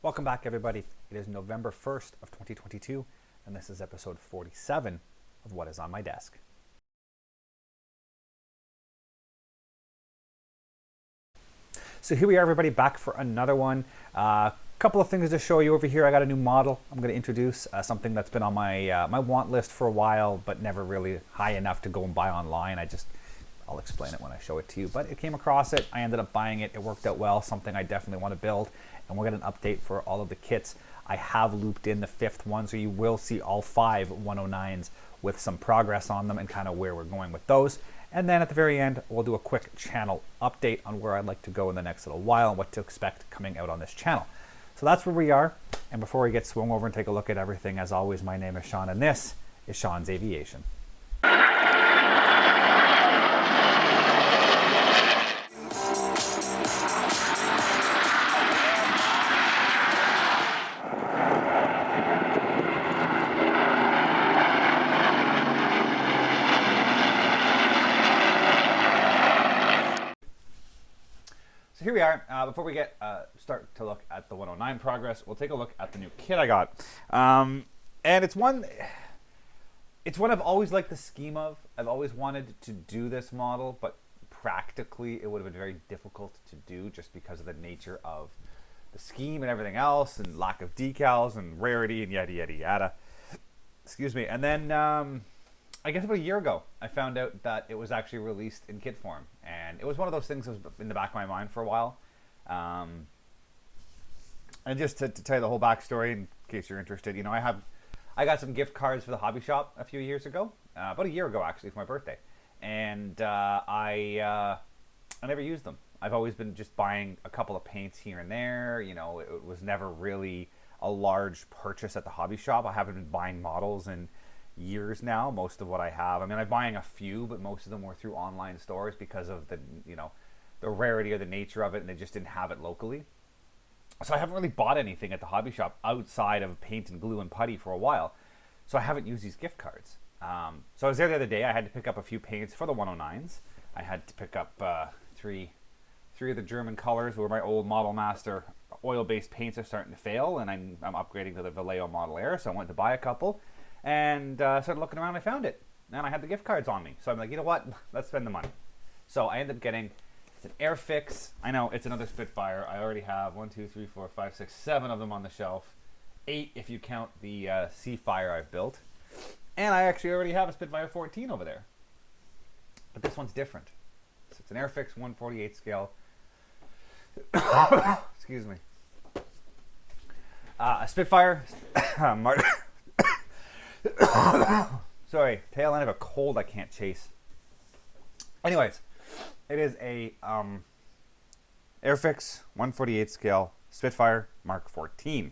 Welcome back, everybody. It is November 1st of 2022, and this is episode 47 of What is on My Desk. So here we are, everybody, back for another one. Couple of things to show you over here. I got a new model I'm going to introduce, something that's been on my my want list for a while, but never really high enough to go and buy online. I'll explain it when I show it to you. But it came across it. I ended up buying it. It worked out well. Something I definitely want to build. And we'll get an update for all of the kits. I have looped in the fifth one, so you will see all 5 109s with some progress on them and kind of where we're going with those. And then at the very end, we'll do a quick channel update on where I'd like to go in the next little while and what to expect coming out on this channel. So that's where we are. And before we get swung over and take a look at everything, as always, my name is Sean, and this is Sean's Aviation. So here we are. Before we start to look at the 109 progress, we'll take a look at the new kit I got. And it's one I've always liked the scheme of. I've always wanted to do this model, but practically it would have been very difficult to do just because of the nature of the scheme and everything else, and lack of decals and rarity and yada yada yada. Excuse me. And then I guess about a year ago, I found out that it was actually released in kit form. And it was one of those things that was in the back of my mind for a while. And just to tell you the whole backstory, in case you're interested, you know, I got some gift cards for the hobby shop a few years ago, about a year ago actually, for my birthday. And I never used them. I've always been just buying a couple of paints here and there. You know, it was never really a large purchase at the hobby shop. I haven't been buying models in years now. Most of what I have, I mean, I'm buying a few, but most of them were through online stores because of the, you know, the rarity or the nature of it, and they just didn't have it locally. So I haven't really bought anything at the hobby shop outside of paint and glue and putty for a while. So I haven't used these gift cards. So I was there the other day. I had to pick up a few paints for the 109s. I had to pick up three of the German colors where my old Model Master oil-based paints are starting to fail, and I'm upgrading to the Vallejo Model Air, so I went to buy a couple. And started looking around, and I found it. And I had the gift cards on me. So I'm like, you know what? Let's spend the money. So I ended up getting, it's an Airfix. I know, it's another Spitfire. I already have 1, 2, 3, 4, 5, 6, 7 of them on the shelf. 8 if you count the Seafire I've built. And I actually already have a Spitfire 14 over there. But this one's different. So it's an Airfix 1/48 scale. Excuse me. A Spitfire. Sorry, tail end of a cold I can't chase. Anyways, it is a Airfix 1/48 scale Spitfire Mark 14.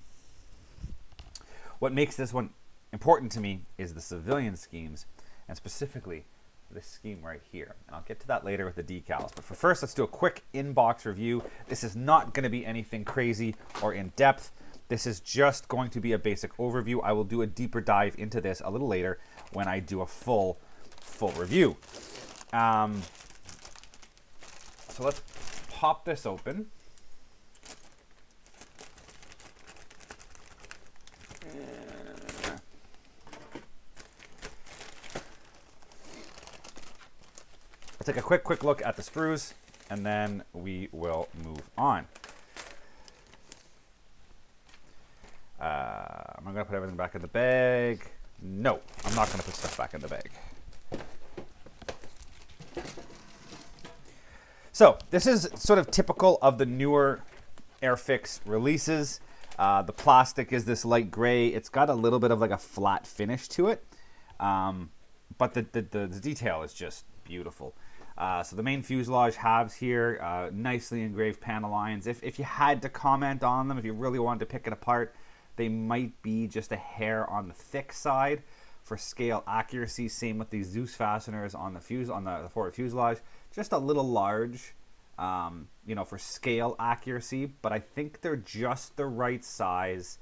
What makes this one important to me is the civilian schemes, and specifically this scheme right here. And I'll get to that later with the decals. But for first, let's do a quick in-box review. This is not going to be anything crazy or in-depth. This is just going to be a basic overview. I will do a deeper dive into this a little later when I do a full review. So let's pop this open. I'll take a quick look at the sprues, and then we will move on. Am I going to put everything back in the bag? No, I'm not going to put stuff back in the bag. So this is sort of typical of the newer Airfix releases. The plastic is this light gray. It's got a little bit of like a flat finish to it, but the detail is just beautiful. So the main fuselage halves here, nicely engraved panel lines. If you had to comment on them, if you really wanted to pick it apart, they might be just a hair on the thick side for scale accuracy. Same with these Zeus fasteners on the forward fuselage, just a little large, you know, for scale accuracy. But I think they're just the right size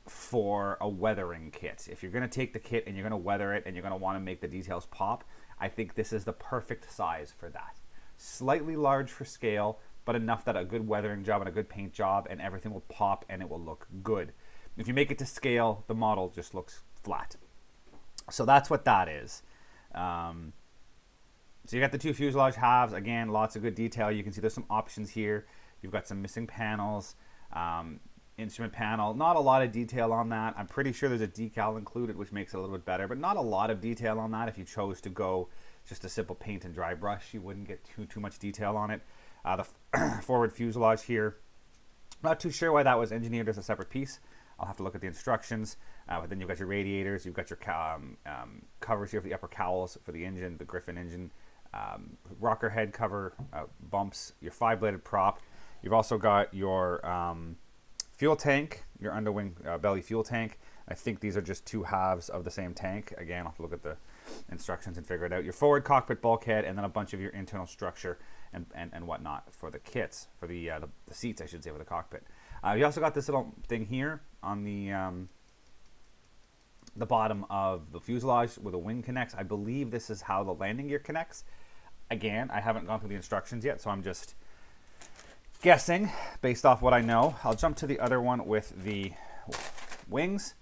for a weathering kit. If you're going to take the kit and you're going to weather it and you're going to want to make the details pop, I think this is the perfect size for that. Slightly large for scale, but enough that a good weathering job and a good paint job and everything will pop and it will look good. If you make it to scale, the model just looks flat. So that's what that is. So you got the two fuselage halves. Again, lots of good detail. You can see there's some options here. You've got some missing panels. Instrument panel, not a lot of detail on that. I'm pretty sure there's a decal included, which makes it a little bit better, but not a lot of detail on that. If you chose to go just a simple paint and dry brush, you wouldn't get too much detail on it. The forward fuselage here, not too sure why that was engineered as a separate piece. I'll have to look at the instructions. But then you've got your radiators, you've got your covers here for the upper cowls for the engine, the Griffin engine, rocker head cover, bumps, your 5-bladed prop. You've also got your fuel tank, your underwing belly fuel tank. I think these are just two halves of the same tank. Again, I'll have to look at the instructions and figure it out. Your forward cockpit bulkhead, and then a bunch of your internal structure and whatnot for the kits, for the seats, I should say, for the cockpit. You also got this little thing here on the bottom of the fuselage where the wing connects. I believe this is how the landing gear connects. Again, I haven't gone through the instructions yet, so I'm just guessing based off what I know. I'll jump to the other one with the wings.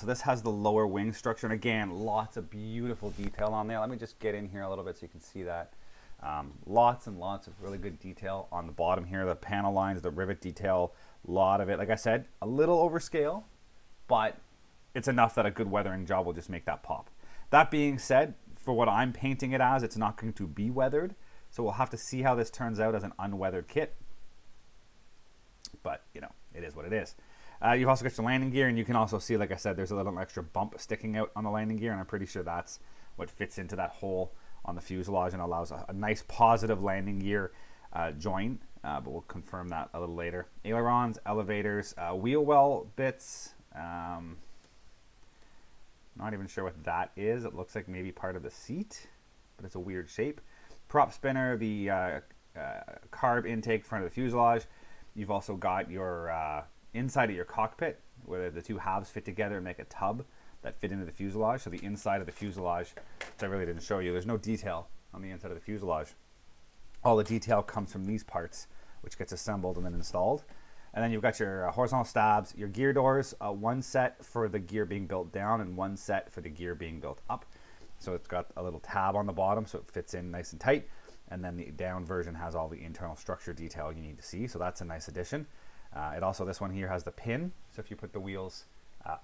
So this has the lower wing structure, and again, lots of beautiful detail on there. Let me just get in here a little bit so you can see that. Lots and lots of really good detail on the bottom here. The panel lines, the rivet detail, a lot of it. Like I said, a little overscale, but it's enough that a good weathering job will just make that pop. That being said, for what I'm painting it as, it's not going to be weathered. So we'll have to see how this turns out as an unweathered kit. But, you know, it is what it is. You've also got your landing gear, and you can also see, like I said, there's a little extra bump sticking out on the landing gear, and I'm pretty sure that's what fits into that hole on the fuselage and allows a nice positive landing gear join, but we'll confirm that a little later. Ailerons, elevators, wheel well bits. Not even sure what that is. It looks like maybe part of the seat, but it's a weird shape. Prop spinner, the carb intake front of the fuselage. You've also got your inside of your cockpit, where the two halves fit together and make a tub that fit into the fuselage. So the inside of the fuselage, which I really didn't show you, there's no detail on the inside of the fuselage. All the detail comes from these parts, which gets assembled and then installed. And then you've got your horizontal stabs, your gear doors, one set for the gear being built down and one set for the gear being built up. So it's got a little tab on the bottom so it fits in nice and tight. And then the down version has all the internal structure detail you need to see. So that's a nice addition. It also, this one here has the pin. So if you put the wheels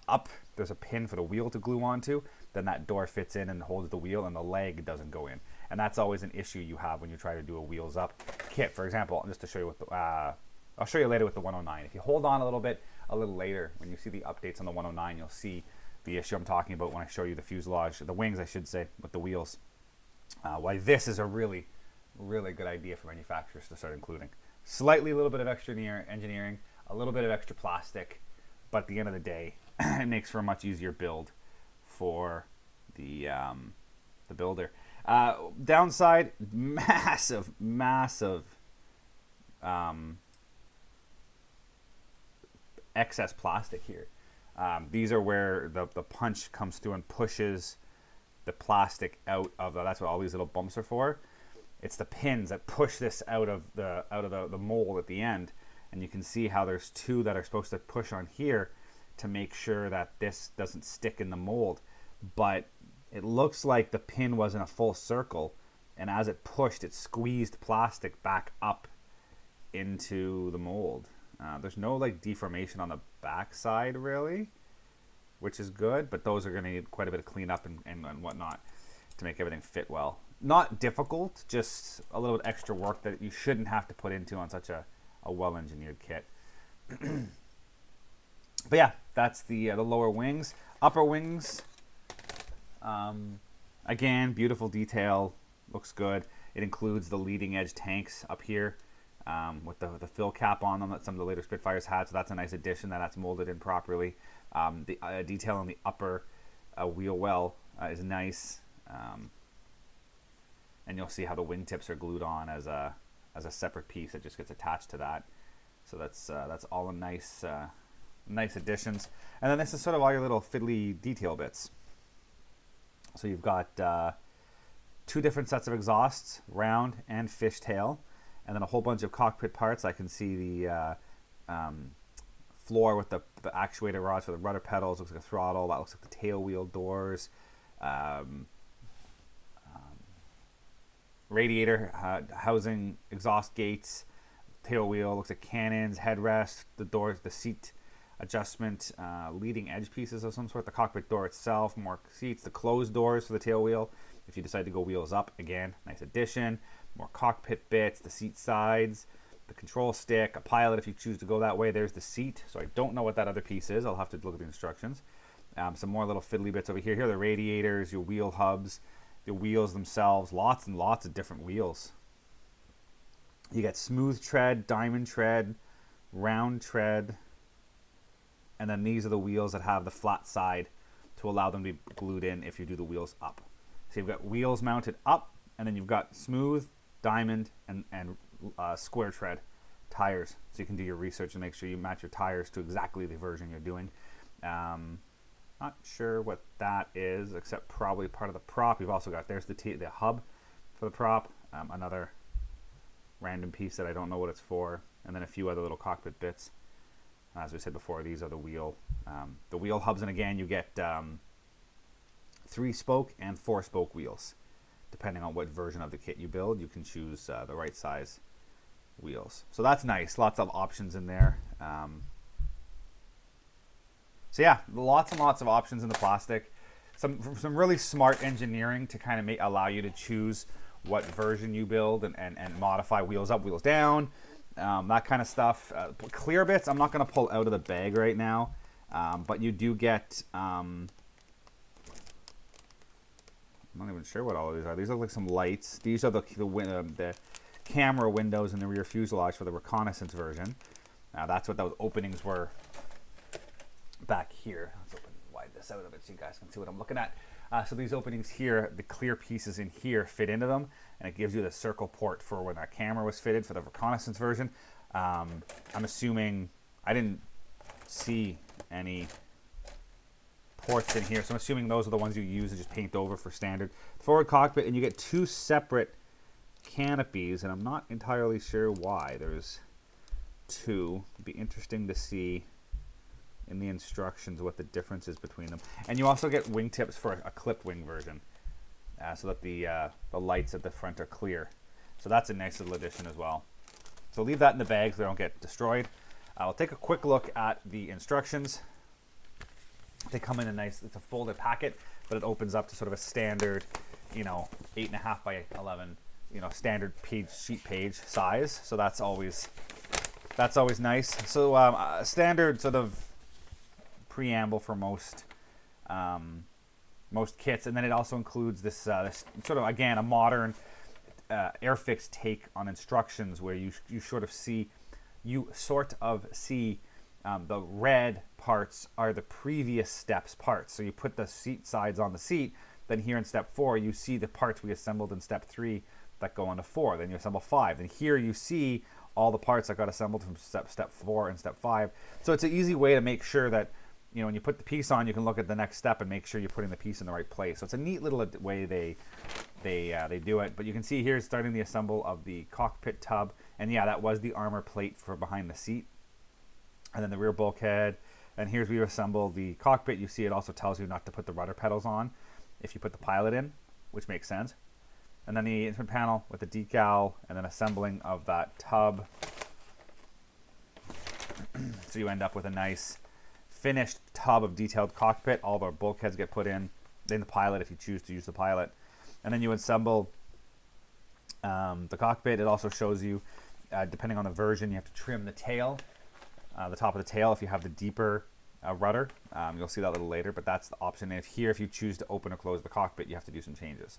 up, there's a pin for the wheel to glue onto. Then that door fits in and holds the wheel, and the leg doesn't go in. And that's always an issue you have when you try to do a wheels up kit. For example, just to show you what the, I'll show you later with the 109. If you hold on a little later, when you see the updates on the 109, you'll see the issue I'm talking about when I show you the fuselage, the wings, I should say, with the wheels. Why this is a really, really good idea for manufacturers to start including. Slightly a little bit of extra engineering, a little bit of extra plastic, but at the end of the day, it makes for a much easier build for the builder. Downside, massive excess plastic here. These are where the punch comes through and pushes the plastic out of that's what all these little bumps are for. It's the pins that push this out of the mold at the end, and you can see how there's two that are supposed to push on here to make sure that this doesn't stick in the mold. But it looks like the pin was in a full circle, and as it pushed, it squeezed plastic back up into the mold. There's no like deformation on the back side really, which is good, but those are going to need quite a bit of cleanup and whatnot to make everything fit well. Not difficult, just a little bit extra work that you shouldn't have to put into on such a well-engineered kit. But yeah, that's the lower wings. Upper wings, again, beautiful detail, looks good. It includes the leading edge tanks up here with the fill cap on them that some of the later Spitfires had, so that's a nice addition that's molded in properly. The detail on the upper wheel well is nice. And you'll see how the wingtips are glued on as a separate piece that just gets attached to that. So that's all a nice additions. And then this is sort of all your little fiddly detail bits. So you've got two different sets of exhausts, round and fishtail, and then a whole bunch of cockpit parts. I can see the floor with the actuator rods for the rudder pedals. Looks like a throttle. That looks like the tail wheel doors. Radiator housing, exhaust gates, tail wheel. Looks like cannons, headrest, the doors, the seat adjustment, leading edge pieces of some sort. The cockpit door itself, more seats. The closed doors for the tail wheel. If you decide to go wheels up, again, nice addition. More cockpit bits, the seat sides, the control stick, a pilot if you choose to go that way. There's the seat. So I don't know what that other piece is. I'll have to look at the instructions. Some more little fiddly bits over here. Here are the radiators, your wheel hubs, the wheels themselves. Lots and lots of different wheels. You get smooth tread, diamond tread, round tread, and then these are the wheels that have the flat side to allow them to be glued in if you do the wheels up. So you've got wheels mounted up, and then you've got smooth, diamond, and square tread tires. So you can do your research and make sure you match your tires to exactly the version you're doing. Not sure what that is, except probably part of the prop. You've also got, there's the hub for the prop, another random piece that I don't know what it's for, and then a few other little cockpit bits. As we said before, these are the wheel hubs, and again, you get 3-spoke and 4-spoke wheels. Depending on what version of the kit you build, you can choose the right size wheels. So that's nice. Lots of options in there. So yeah, lots and lots of options in the plastic. Some really smart engineering to kind of allow you to choose what version you build and modify wheels up, wheels down, that kind of stuff. Clear bits, I'm not going to pull out of the bag right now, but you do get... I'm not even sure what all of these are. These look like some lights. These are the camera windows in the rear fuselage for the reconnaissance version. That's what those openings were back here. Let's widen this out a bit so you guys can see what I'm looking at. So these openings here, the clear pieces in here fit into them, and it gives you the circle port for when that camera was fitted for the reconnaissance version. I'm assuming, I didn't see any ports in here, so I'm assuming those are the ones you use and just paint over for standard forward cockpit. And you get 2 separate canopies, and I'm not entirely sure why there's 2. It'd be interesting to see in the instructions what the difference is between them. And you also get wingtips for a clipped wing version, so that the lights at the front are clear. So that's a nice little addition as well. So leave that in the bag so they don't get destroyed. I'll take a quick look at the instructions. They come in a nice, it's a folded packet, but it opens up to sort of a standard, 8.5 by 11, standard sheet page size. So that's always nice. So standard sort of preamble for most kits, and then it also includes this sort of, again, a modern Airfix take on instructions, where you sort of see the red parts are the previous step's parts. So you put the seat sides on the seat, then here in step 4 you see the parts we assembled in step 3 that go into 4, then you assemble 5, and here you see all the parts that got assembled from step 4 and step 5. So it's an easy way to make sure that when you put the piece on, you can look at the next step and make sure you're putting the piece in the right place. So it's a neat little way they do it. But you can see here, starting the assemble of the cockpit tub, and yeah, that was the armor plate for behind the seat, and then the rear bulkhead. And here's where you assemble the cockpit. You see it also tells you not to put the rudder pedals on if you put the pilot in, which makes sense. And then the instrument panel with the decal, and then assembling of that tub. So you end up with a nice finished tub of detailed cockpit. All the bulkheads get put in, then the pilot if you choose to use the pilot. And then you assemble the cockpit. It also shows you, depending on the version, you have to trim the tail, the top of the tail if you have the deeper rudder. You'll see that a little later, but that's the option. And here, if you choose to open or close the cockpit, you have to do some changes.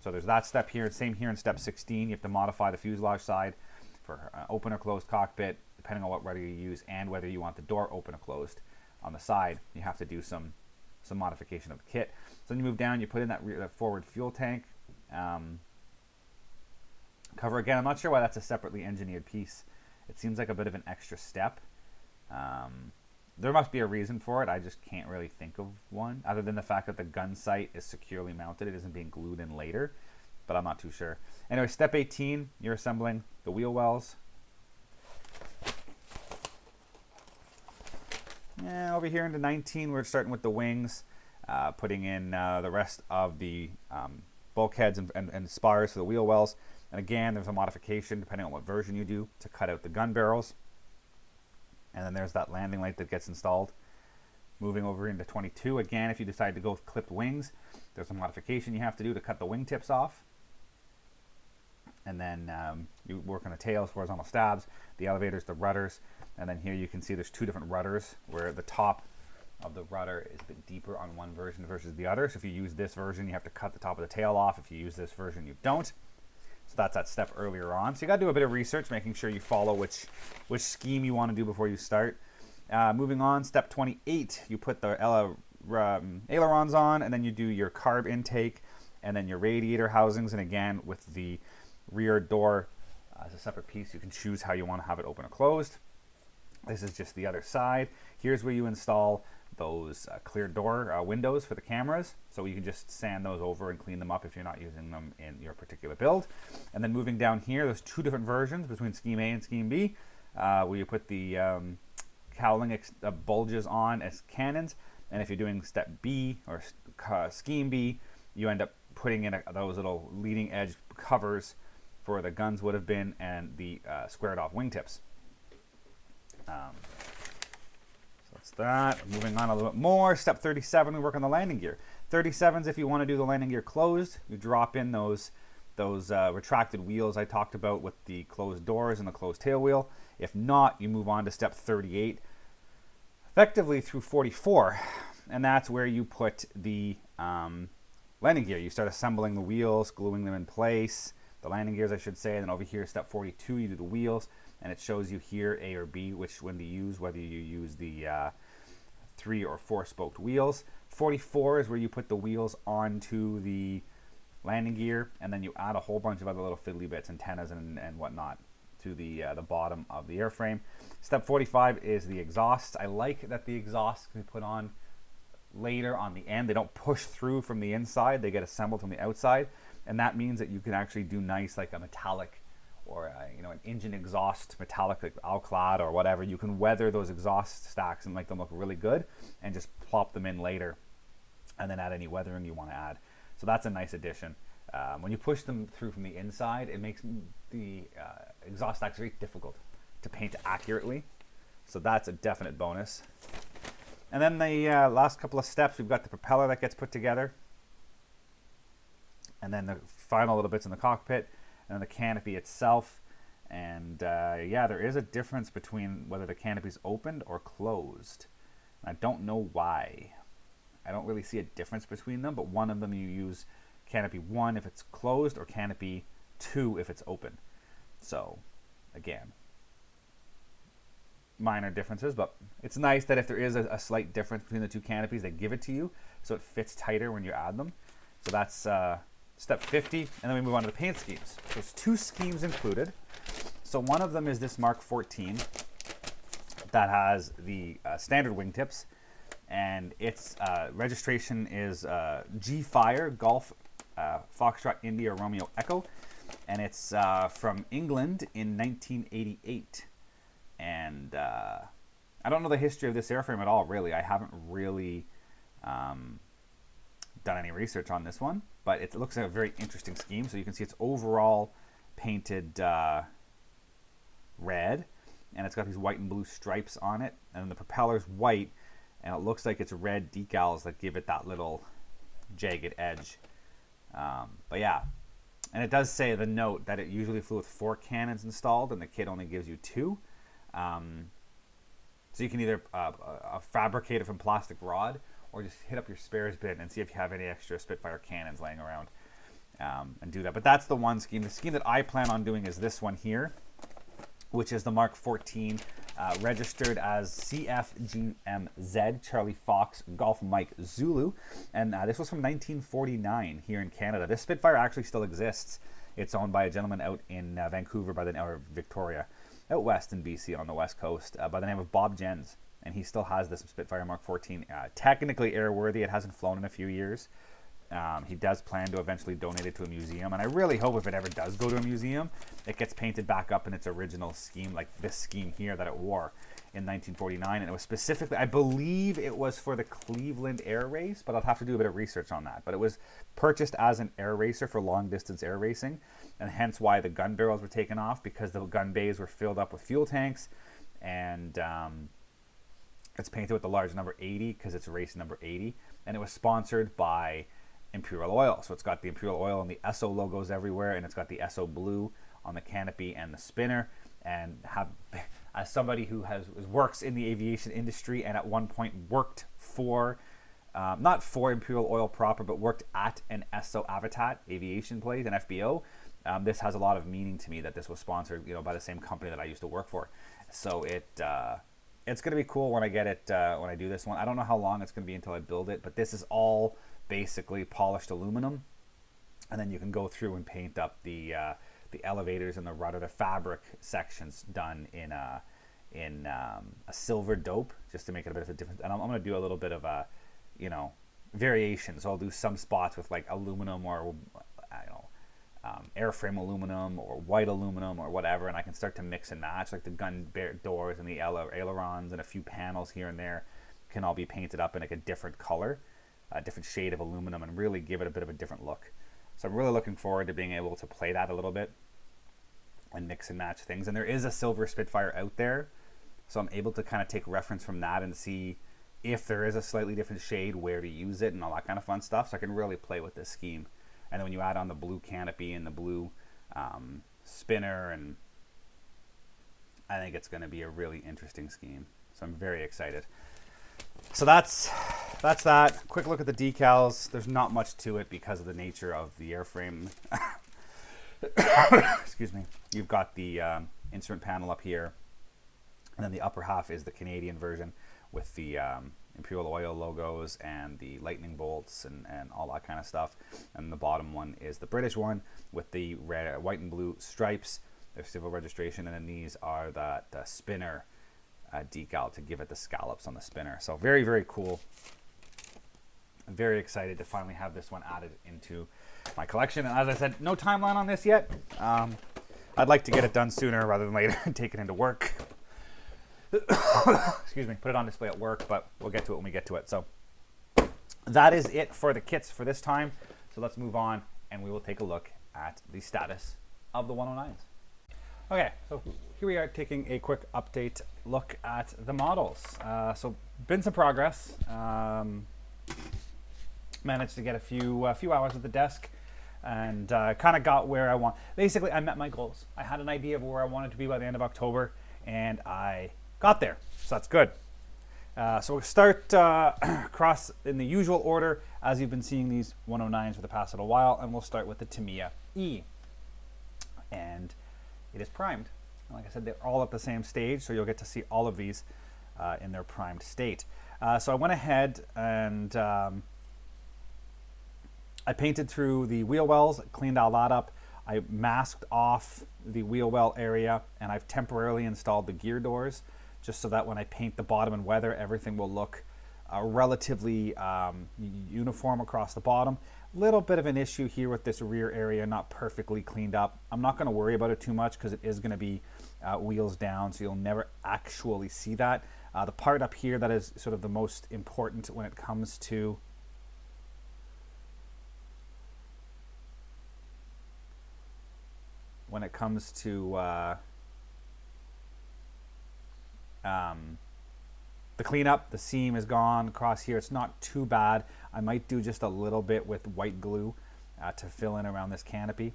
So there's that step here. Same here in step 16. You have to modify the fuselage side for open or closed cockpit, depending on what rudder you use and whether you want the door open or closed. On the side, you have to do some modification of the kit. So then you move down, you put in that forward fuel tank cover. Again, I'm not sure why that's a separately engineered piece. It seems like a bit of an extra step. There must be a reason for it. I just can't really think of one, other than the fact that the gun sight is securely mounted. It isn't being glued in later. but I'm not too sure. Anyway, step 18, you're assembling the wheel wells. Over here into 19, we're starting with the wings, putting in the rest of the bulkheads and spars for the wheel wells. And again, there's a modification depending on what version you do to cut out the gun barrels. And then there's that landing light that gets installed. Moving over into 22, again, if you decide to go with clipped wings, there's a modification you have to do to cut the wing tips off. And then you work on the tails, horizontal stabs, the elevators, the rudders. And then here you can see there's two different rudders where the top of the rudder is a bit deeper on one version versus the other. So if you use this version, you have to cut the top of the tail off. If you use this version, you don't. So that's that step earlier on. So you got to do a bit of research, making sure you follow which scheme you want to do before you start. Moving on, step 28, you put the ailerons on, and then you do your carb intake, and then your radiator housings. And again, with the rear door as a separate piece, you can choose how you want to have it open or closed. This is just the other side. Here's where you install those clear door windows for the cameras. So you can just sand those over and clean them up if you're not using them in your particular build. And then moving down here, there's two different versions between Scheme A and Scheme B, where you put the cowling bulges on as cannons. And if you're doing step B or Scheme B, you end up putting in those little leading edge covers for where the guns would have been and the squared off wingtips. So that's that. Moving on a little bit more. Step 37, we work on the landing gear. 37s, if you want to do the landing gear closed, you drop in those retracted wheels I talked about with the closed doors and the closed tail wheel. If not, you move on to step 38, effectively through 44, and that's where you put the landing gear. You start assembling the wheels, gluing them in place, the landing gears I should say, and then over here, step 42, you do the wheels. And it shows you here A or B, which one to use, whether you use the 3 or 4 spoked wheels. 44 is where you put the wheels onto the landing gear, and then you add a whole bunch of other little fiddly bits, antennas and whatnot, to the bottom of the airframe. Step 45 is the exhausts. I like that the exhausts can be put on later on the end. They don't push through from the inside, they get assembled from the outside, and that means that you can actually do nice, like a metallic or an engine exhaust metallic, like Alclad or whatever. You can weather those exhaust stacks and make them look really good and just plop them in later and then add any weathering you want to add. So that's a nice addition. When you push them through from the inside, it makes the exhaust stacks very difficult to paint accurately. So that's a definite bonus. And then the last couple of steps, we've got the propeller that gets put together, and then the final little bits in the cockpit, and the canopy itself. And yeah, there is a difference between whether the canopy is opened or closed. I don't know why. I don't really see a difference between them, but one of them you use canopy 1 if it's closed, or canopy 2 if it's open. So again, minor differences, but it's nice that if there is a slight difference between the two canopies, they give it to you so it fits tighter when you add them. So that's step 50, and then we move on to the paint schemes. So there's 2 schemes included. So one of them is this Mark 14 that has the standard wingtips, and its registration is G-Fire Golf Foxtrot India Romeo Echo, and it's from England in 1988. And I don't know the history of this airframe at all, really. I haven't really done any research on this one, but it looks like a very interesting scheme. So you can see it's overall painted red, and it's got these white and blue stripes on it, and then the propeller's white, and it looks like it's red decals that give it that little jagged edge. But yeah, and it does say the note that it usually flew with 4 cannons installed, and the kit only gives you 2. So you can either fabricate it from plastic rod, or just hit up your spares bin and see if you have any extra Spitfire cannons laying around, and do that. But that's the one scheme. The scheme that I plan on doing is this one here, which is the Mark 14, registered as CFGMZ, Charlie Fox Golf Mike Zulu. And this was from 1949 here in Canada. This Spitfire actually still exists. It's owned by a gentleman out in Vancouver or Victoria, out west in BC on the west coast, by the name of Bob Jens. And he still has this Spitfire Mark 14, technically airworthy. It hasn't flown in a few years, He does plan to eventually donate it to a museum, and I really hope if it ever does go to a museum, it gets painted back up in its original scheme, like this scheme here that it wore in 1949. And it was specifically, I believe it was for the Cleveland Air Race, but I'll have to do a bit of research on that. But it was purchased as an air racer for long distance air racing, and hence why the gun barrels were taken off, because the gun bays were filled up with fuel tanks. And it's painted with the large number 80 because it's race number 80, and it was sponsored by Imperial Oil. So it's got the Imperial Oil and the Esso logos everywhere, and it's got the Esso blue on the canopy and the spinner. And as somebody who works in the aviation industry and at one point worked for, not for Imperial Oil proper, but worked at an Esso Avitat aviation place, an FBO, this has a lot of meaning to me that this was sponsored, by the same company that I used to work for. So it's going to be cool when I get it, when I do this one. I don't know how long it's going to be until I build it, but this is all basically polished aluminum, and then you can go through and paint up the elevators and the rudder, the fabric sections done in a silver dope, just to make it a bit of a difference. And I'm going to do a little bit of a, variation. So I'll do some spots with like aluminum, or airframe aluminum or white aluminum or whatever, and I can start to mix and match, like the gun doors and the ailerons and a few panels here and there can all be painted up in like a different color, a different shade of aluminum, and really give it a bit of a different look. So I'm really looking forward to being able to play that a little bit and mix and match things. And there is a silver Spitfire out there, so I'm able to kind of take reference from that and see if there is a slightly different shade, where to use it and all that kind of fun stuff. So I can really play with this scheme. And then when you add on the blue canopy and the blue spinner, and I think it's going to be a really interesting scheme. So I'm very excited. So that's that. Quick look at the decals. There's not much to it because of the nature of the airframe. Excuse me. You've got the instrument panel up here, and then the upper half is the Canadian version with the Imperial Oil logos and the lightning bolts and all that kind of stuff. And the bottom one is the British one with the red, white and blue stripes, their civil registration, and then these are the spinner decal to give it the scallops on the spinner. So very, very cool. I'm very excited to finally have this one added into my collection. And as I said, no timeline on this yet. I'd like to get it done sooner rather than later and take it into work. Excuse me, put it on display at work, but we'll get to it when we get to it. So that is it for the kits for this time. So let's move on, and we will take a look at the status of the 109s. Okay, so here we are taking a quick update look at the models. So been some progress. Managed to get a few hours at the desk, and kind of got where I want. Basically, I met my goals. I had an idea of where I wanted to be by the end of October, and I got there. So that's good. So we'll start across in the usual order as you've been seeing these 109s for the past little while, and we'll start with the Tamiya E. And it is primed. Like I said, they're all at the same stage, so you'll get to see all of these in their primed state. So I went ahead and I painted through the wheel wells, cleaned all that up. I masked off the wheel well area, and I've temporarily installed the gear doors just so that when I paint the bottom and weather, everything will look relatively uniform across the bottom. Little bit of an issue here with this rear area, not perfectly cleaned up. I'm not going to worry about it too much because it is going to be wheels down, so you'll never actually see that. The part up here that is sort of the most important when it comes to the cleanup, the seam is gone across here. It's not too bad. I might do just a little bit with white glue to fill in around this canopy,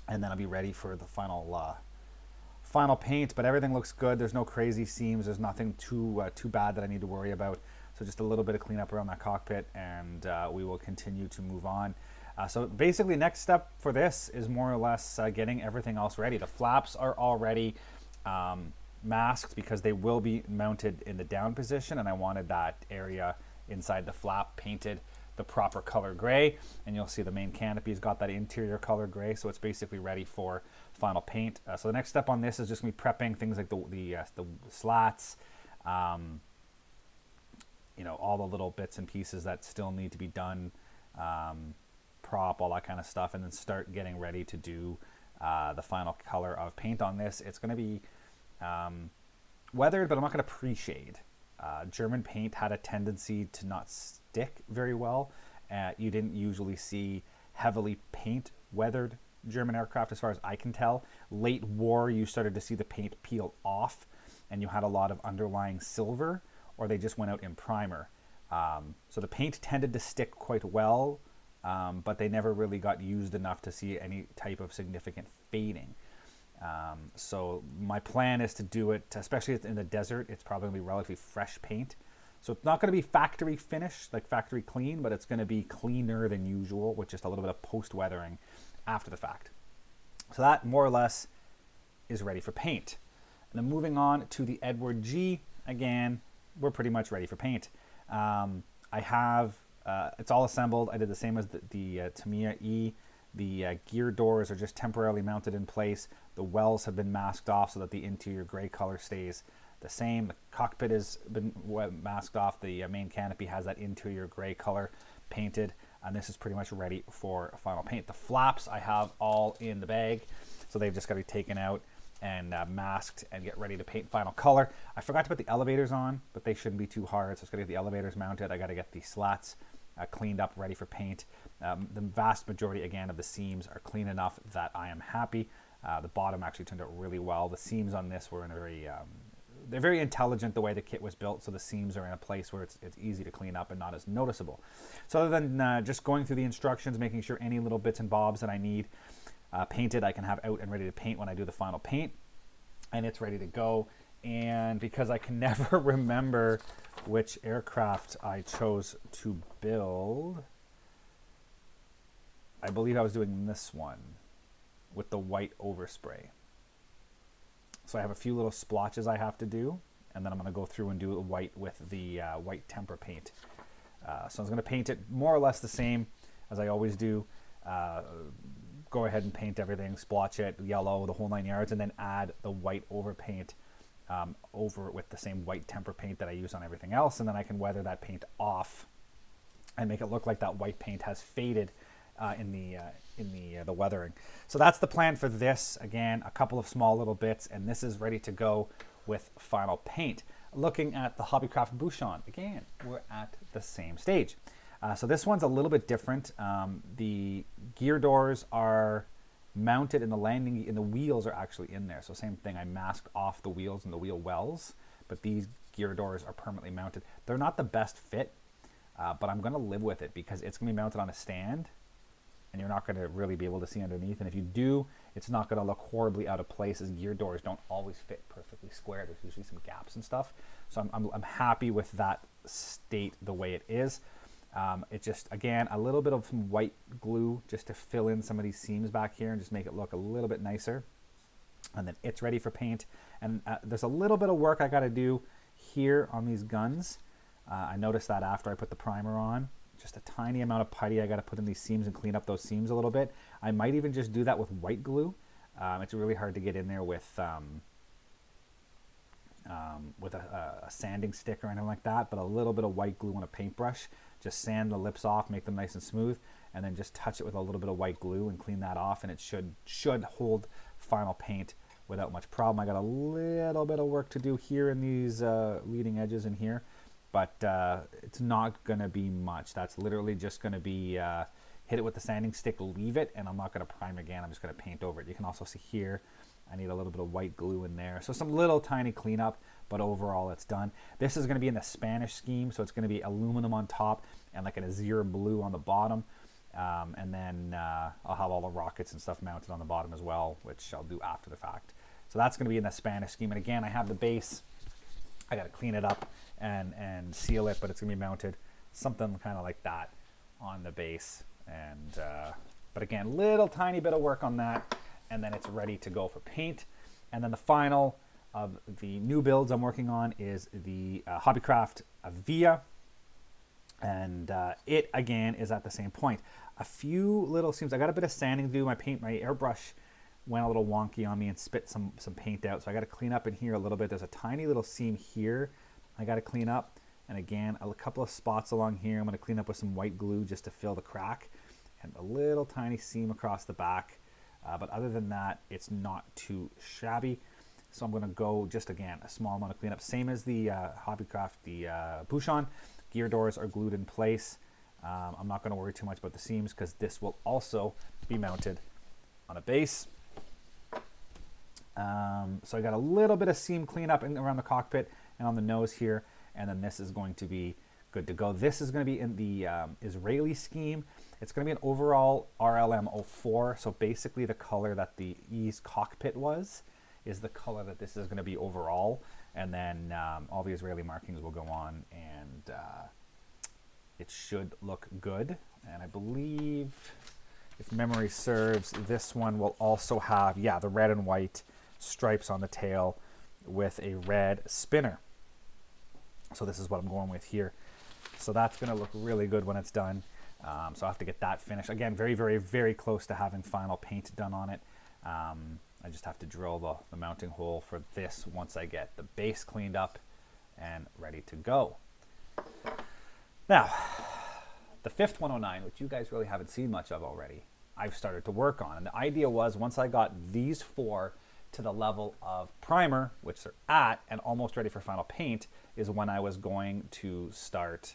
and then I'll be ready for the final paint. But everything looks good. There's no crazy seams. There's nothing too bad that I need to worry about. So just a little bit of cleanup around that cockpit, and we will continue to move on. So basically, next step for this is more or less getting everything else ready. The flaps are already masked because they will be mounted in the down position, and I wanted that area inside the flap painted the proper color gray, and you'll see the main canopy's got that interior color gray, so it's basically ready for final paint. So the next step on this is just me prepping things like the slats, all the little bits and pieces that still need to be done prop, all that kind of stuff, and then start getting ready to do the final color of paint on this. It's going to be weathered, but I'm not going to pre-shade. German paint had a tendency to not stick very well. You didn't usually see heavily paint weathered German aircraft as far as I can tell. Late war, you started to see the paint peel off, and you had a lot of underlying silver, or they just went out in primer. So the paint tended to stick quite well, but they never really got used enough to see any type of significant fading. So my plan is to do it, especially in the desert. It's probably going to be relatively fresh paint. So it's not going to be factory finish, like factory clean, but it's going to be cleaner than usual with just a little bit of post-weathering after the fact. So that more or less is ready for paint. And then moving on to the Edward G, again, we're pretty much ready for paint. I have, it's all assembled. I did the same as the Tamiya E. The gear doors are just temporarily mounted in place. The wells have been masked off so that the interior gray color stays the same. The cockpit has been masked off. The main canopy has that interior gray color painted, and this is pretty much ready for final paint. The flaps I have all in the bag, so they've just got to be taken out and masked and get ready to paint final color. I forgot to put the elevators on, but they shouldn't be too hard, so it's got to get the elevators mounted. I got to get the slats cleaned up, ready for paint. The vast majority, again, of the seams are clean enough that I am happy. The bottom actually turned out really well. The seams on this were in a very, they're very intelligent the way the kit was built, so the seams are in a place where it's easy to clean up and not as noticeable. So other than just going through the instructions, making sure any little bits and bobs that I need painted, I can have out and ready to paint when I do the final paint, and it's ready to go. And because I can never remember which aircraft I chose to build, I believe I was doing this one with the white overspray. So I have a few little splotches I have to do, and then I'm going to go through and do the white with the white temper paint. So I'm going to paint it more or less the same as I always do. Go ahead and paint everything, splotch it, yellow, the whole 9 yards, and then add the white overpaint over with the same white temper paint that I use on everything else, and then I can weather that paint off and make it look like that white paint has faded in the weathering. So that's the plan for this. Again, a couple of small little bits, and this is ready to go with final paint. Looking at the Hobbycraft Bouchon, again, we're at the same stage. So this one's a little bit different. The gear doors are mounted in the landing, and the wheels are actually in there. So same thing, I masked off the wheels and the wheel wells, but these gear doors are permanently mounted. They're not the best fit, but I'm going to live with it because it's going to be mounted on a stand, and you're not going to really be able to see underneath. And if you do, it's not going to look horribly out of place, as gear doors don't always fit perfectly square. There's usually some gaps and stuff. So I'm happy with that state the way it is. It's just, again, a little bit of some white glue just to fill in some of these seams back here and just make it look a little bit nicer. And then it's ready for paint. And there's a little bit of work I got to do here on these guns. I noticed that after I put the primer on. Just a tiny amount of putty I got to put in these seams and clean up those seams a little bit. I might even just do that with white glue. It's really hard to get in there with a sanding stick or anything like that, but a little bit of white glue on a paintbrush. Just sand the lips off, make them nice and smooth, and then just touch it with a little bit of white glue and clean that off, and it should hold final paint without much problem. I got a little bit of work to do here in these leading edges in here, but it's not going to be much. That's literally just going to be hit it with the sanding stick, leave it, and I'm not going to prime again. I'm just going to paint over it. You can also see here I need a little bit of white glue in there. So some little tiny cleanup, but overall it's done. This is going to be in the Spanish scheme, so it's going to be aluminum on top and like an azure blue on the bottom. And then I'll have all the rockets and stuff mounted on the bottom as well, which I'll do after the fact. So that's going to be in the Spanish scheme. And again, I have the base. I got to clean it up and seal it, but it's going to be mounted something kind of like that on the base. And but again, little tiny bit of work on that, and then it's ready to go for paint. And then the final of the new builds I'm working on is the Hobbycraft Via, and it again is at the same point. A few little seams. I got a bit of sanding to do. My airbrush went a little wonky on me and spit some paint out, so I got to clean up in here a little bit. There's a tiny little seam here I got to clean up, And again, a couple of spots along here. I'm going to clean up with some white glue just to fill the crack, and a little tiny seam across the back. But other than that, it's not too shabby. So I'm going to go just, again, a small amount of cleanup. Same as the Hobbycraft, the Bouchon. Gear doors are glued in place. I'm not going to worry too much about the seams because this will also be mounted on a base. So I got a little bit of seam cleanup around the cockpit and on the nose here, and then this is going to be good to go. This is going to be in the Israeli scheme. It's going to be an overall RLM 04, so basically the color that the E's cockpit was is the color that this is going to be overall, and then all the Israeli markings will go on, and it should look good. And I believe, if memory serves, this one will also have, yeah, the red and white stripes on the tail with a red spinner. So this is what I'm going with here. So that's going to look really good when it's done. So I have to get that finished. Again, very, very, very close to having final paint done on it. I just have to drill the mounting hole for this once I get the base cleaned up and ready to go. Now, the fifth 109, which you guys really haven't seen much of already, I've started to work on. And the idea was, once I got these four to the level of primer, which they're at, and almost ready for final paint, is when I was going to start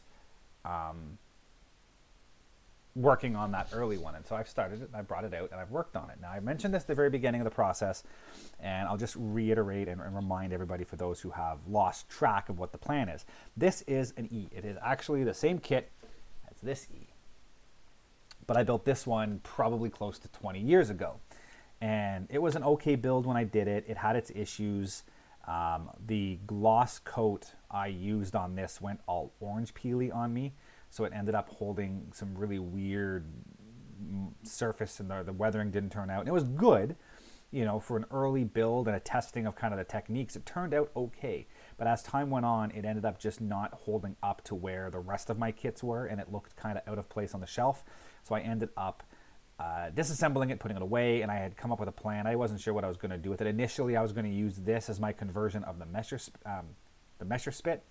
working on that early one. And so I've started it, and I brought it out, and I've worked on it. Now, I mentioned this at the very beginning of the process, and I'll just reiterate and remind everybody, for those who have lost track of what the plan is. This is an E. It is actually the same kit as this E, but I built this one probably close to 20 years ago. And it was an okay build when I did it. It had its issues. The gloss coat I used on this went all orange peely on me, so it ended up holding some really weird surface, and the weathering didn't turn out. And it was good, you know, for an early build and a testing of kind of the techniques. It turned out okay, but as time went on, it ended up just not holding up to where the rest of my kits were, and it looked kind of out of place on the shelf. So I ended up disassembling it, putting it away, and I had come up with a plan. I wasn't sure what I was going to do with it. Initially, I was going to use this as my conversion of the Messer Spit,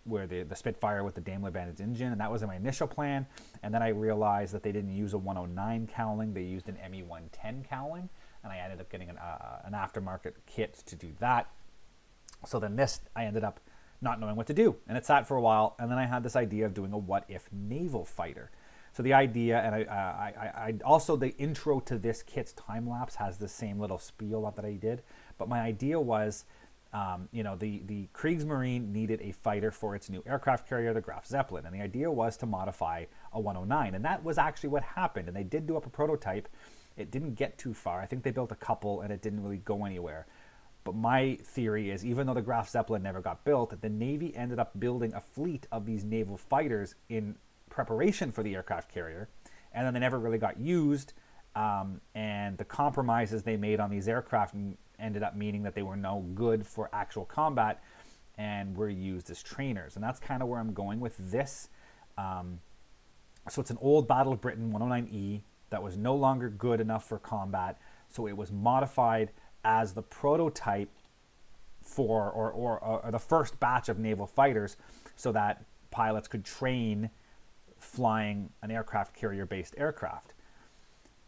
where the Spitfire with the Daimler Bandits engine, and that was my initial plan. And then I realized that they didn't use a 109 cowling, they used an ME110 cowling, and I ended up getting an aftermarket kit to do that. So then this, I ended up not knowing what to do, and it sat for a while, and then I had this idea of doing a what-if naval fighter. So the idea, and I also, the intro to this kit's time-lapse has the same little spiel that I did, but my idea was, you know, the Kriegsmarine needed a fighter for its new aircraft carrier, the Graf Zeppelin, and the idea was to modify a 109, and that was actually what happened. And they did do up a prototype. It didn't get too far. I think they built a couple, and it didn't really go anywhere. But my theory is, even though the Graf Zeppelin never got built, the Navy ended up building a fleet of these naval fighters in preparation for the aircraft carrier, and then they never really got used, and the compromises they made on these aircraft ended up meaning that they were no good for actual combat and were used as trainers. And that's kind of where I'm going with this. So it's an old Battle of Britain 109E that was no longer good enough for combat, so it was modified as the prototype for or the first batch of naval fighters, so that pilots could train flying an aircraft carrier based aircraft.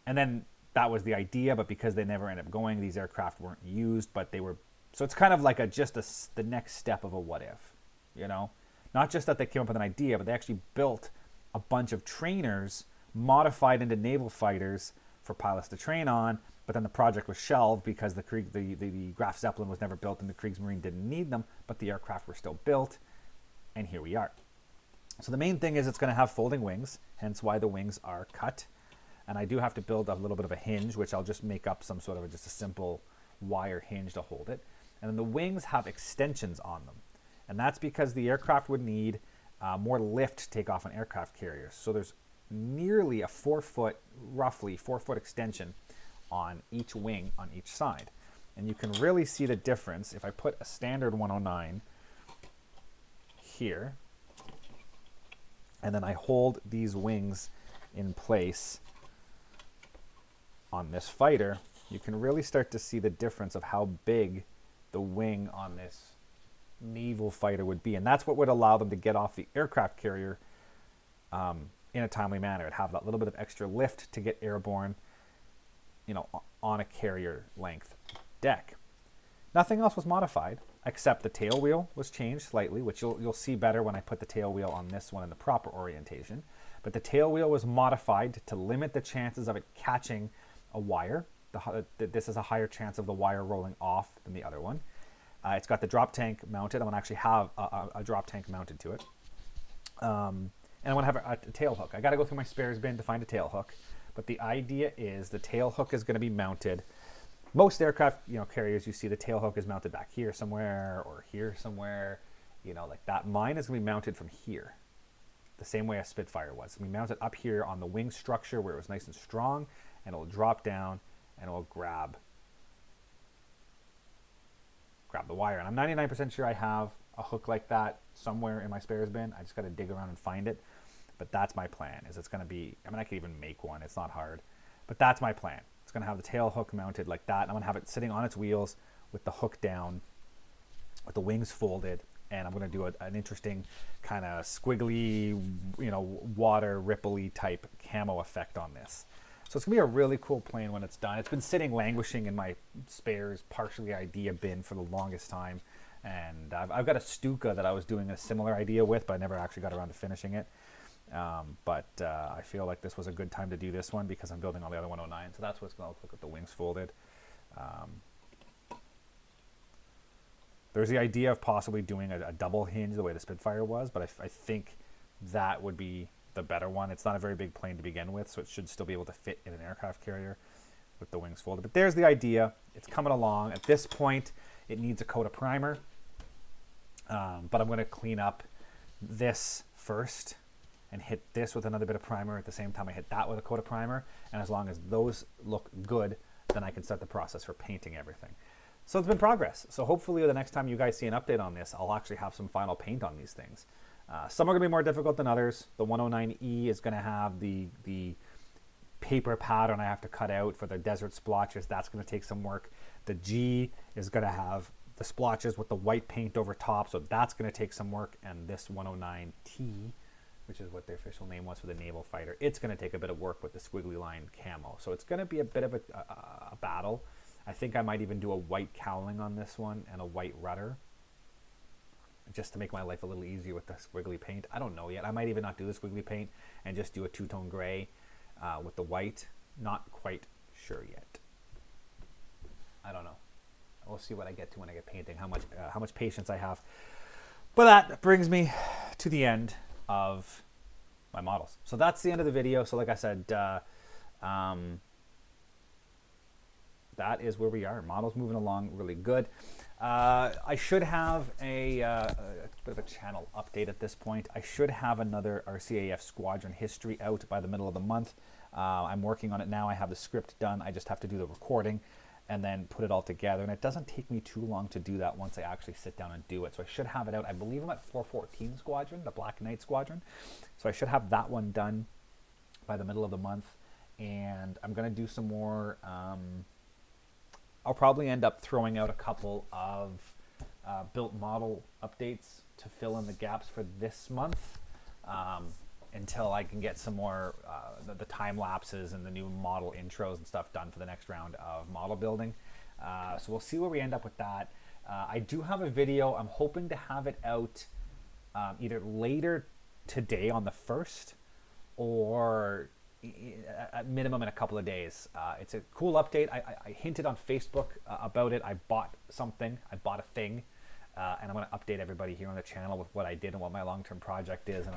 And then that was the idea, but because they never ended up going, these aircraft weren't used, but they were, so it's kind of like the next step of a what if, you know, not just that they came up with an idea, but they actually built a bunch of trainers modified into naval fighters for pilots to train on. But then the project was shelved because the Graf Zeppelin was never built and the Kriegsmarine didn't need them, but the aircraft were still built, and here we are. So the main thing is it's going to have folding wings, hence why the wings are cut. And I do have to build a little bit of a hinge, which I'll just make up some sort of just a simple wire hinge to hold it. And then the wings have extensions on them. And that's because the aircraft would need more lift to take off an aircraft carrier. So there's nearly a 4 foot, roughly 4 foot extension on each wing on each side. And you can really see the difference if I put a standard 109 here, and then I hold these wings in place on this fighter. You can really start to see the difference of how big the wing on this naval fighter would be. And that's what would allow them to get off the aircraft carrier in a timely manner. It'd have that little bit of extra lift to get airborne, you know, on a carrier length deck. Nothing else was modified except the tail wheel was changed slightly, which you'll see better when I put the tail wheel on this one in the proper orientation. But the tail wheel was modified to limit the chances of it catching a wire. This is a higher chance of the wire rolling off than the other one. It's got the drop tank mounted. I'm going to actually have a drop tank mounted to it. And I want to have a tail hook. I got to go through my spares bin to find a tail hook. But the idea is the tail hook is going to be mounted. Most aircraft, carriers, you see the tail hook is mounted back here somewhere or here somewhere, like that. Mine is going to be mounted from here, the same way a Spitfire was. We mount it up here on the wing structure where it was nice and strong, and it'll drop down and it'll grab the wire. And I'm 99% sure I have a hook like that somewhere in my spares bin. I just got to dig around and find it. But that's my plan. Is it's going to be, I could even make one. It's not hard. But that's my plan. It's going to have the tail hook mounted like that. I'm going to have it sitting on its wheels with the hook down, with the wings folded, and I'm going to do an interesting kind of squiggly, water ripply type camo effect on this. So it's going to be a really cool plane when it's done. It's been sitting languishing in my spares, partially idea bin for the longest time. And I've got a Stuka that I was doing a similar idea with, but I never actually got around to finishing it. But I feel like this was a good time to do this one because I'm building on the other 109. So that's what it's going to look like with the wings folded. There's the idea of possibly doing a double hinge the way the Spitfire was, but I think that would be the better one. It's not a very big plane to begin with, so it should still be able to fit in an aircraft carrier with the wings folded. But there's the idea. It's coming along. At this point, it needs a coat of primer. But I'm going to clean up this first and hit this with another bit of primer at the same time I hit that with a coat of primer. And as long as those look good, then I can start the process for painting everything. So it's been progress. So hopefully the next time you guys see an update on this, I'll actually have some final paint on these things. Some are going to be more difficult than others. The 109E is going to have the paper pattern I have to cut out for the desert splotches. That's going to take some work. The G is going to have the splotches with the white paint over top, so that's going to take some work. And this 109T, which is what the official name was for the naval fighter, it's going to take a bit of work with the squiggly line camo. So it's going to be a bit of a battle. I think I might even do a white cowling on this one and a white rudder, just to make my life a little easier with the squiggly paint. I don't know yet. I might even not do the squiggly paint and just do a two-tone gray with the white. Not quite sure yet. I don't know. We'll see what I get to when I get painting, how much patience I have. But that brings me to the end of my models. So that's the end of the video. So like I said, that is where we are. Models moving along really good. I should have a bit of a channel update at this point. I should have another RCAF squadron history out by the middle of the month. I'm working on it now. I have the script done. I just have to do the recording and then put it all together. And it doesn't take me too long to do that once I actually sit down and do it. So I should have it out. I believe I'm at 414 Squadron, the Black Knight Squadron. So I should have that one done by the middle of the month. And I'm going to do some more. I'll probably end up throwing out a couple of built model updates to fill in the gaps for this month until I can get some more the time lapses and the new model intros and stuff done for the next round of model building. So we'll see where we end up with that. I do have a video. I'm hoping to have it out either later today on the 1st or at minimum in a couple of days. It's a cool update. I hinted on Facebook about it. I bought something. I bought a thing. And I'm going to update everybody here on the channel with what I did and what my long-term project is. And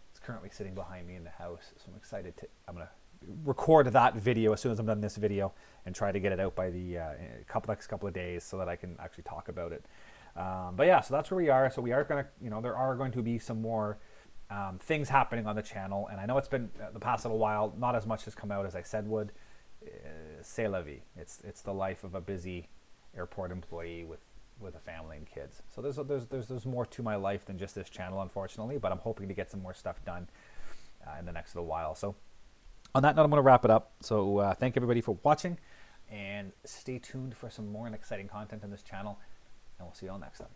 it's currently sitting behind me in the house. So I'm excited I'm going to record that video as soon as I'm done this video and try to get it out by the next couple of days so that I can actually talk about it. But yeah, so that's where we are. So we are going to, there are going to be some more things happening on the channel, and I know it's been the past little while. Not as much has come out as I said would. C'est la vie. It's the life of a busy airport employee with a family and kids. So there's more to my life than just this channel, unfortunately. But I'm hoping to get some more stuff done in the next little while. So on that note, I'm going to wrap it up. So thank everybody for watching, and stay tuned for some more and exciting content on this channel. And we'll see you all next time.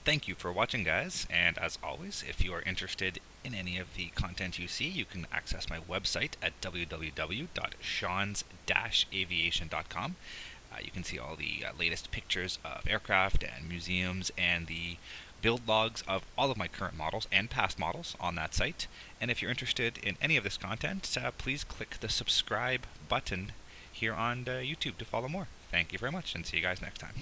Thank you for watching, guys, and as always, if you are interested in any of the content you see, you can access my website at www.seans-aviation.com. You can see all the latest pictures of aircraft and museums and the build logs of all of my current models and past models on that site. And if you're interested in any of this content, please click the subscribe button here on YouTube to follow more. Thank you very much, and see you guys next time.